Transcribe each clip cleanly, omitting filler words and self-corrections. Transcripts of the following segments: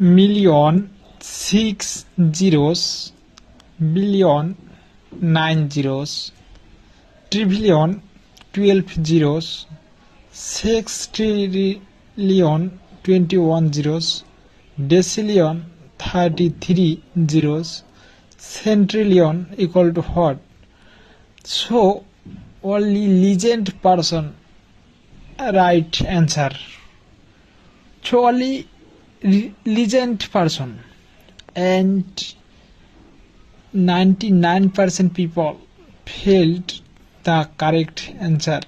million 6 zeros, billion 9 zeros, trillion 12 zeros, sextillion 21 zeros, decillion 33 zeros, centillion equal to what? So only legend person right answer. So only legend person and 99% people failed the correct answer.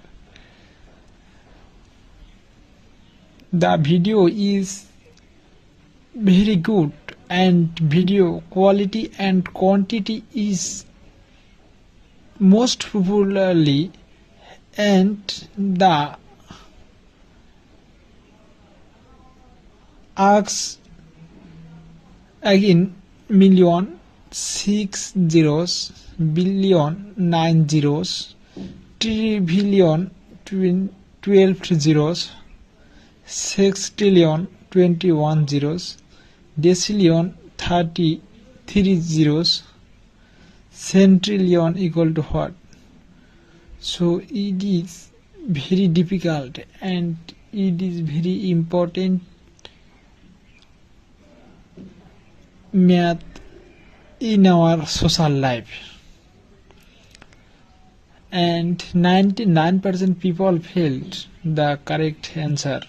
The video is very good and video quality and quantity is most popularly and the asks again million 6 zeros, billion 9 zeros, trillion 12 zeros, sextillion 21 zeros, decillion 33 zeros, centillion equal to what? So it is very difficult and it is very important math in our social life, and 99% people failed the correct answer.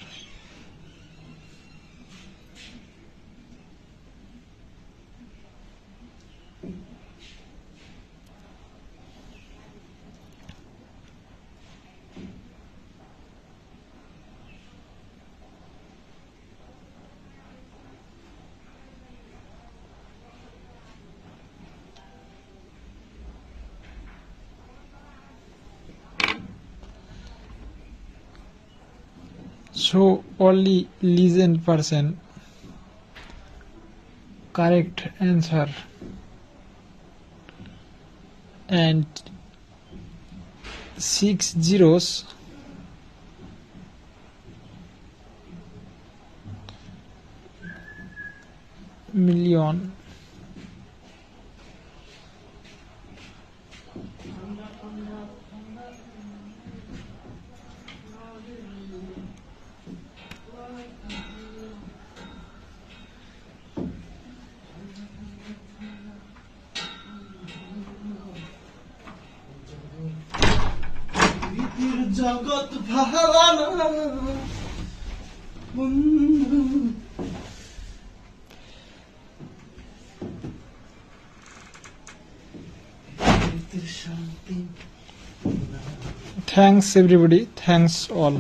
So only legend person correct answer and 6 zeros million জগৎ ভাবানা বন্ধু শান্তি Thanks everybody, thanks all.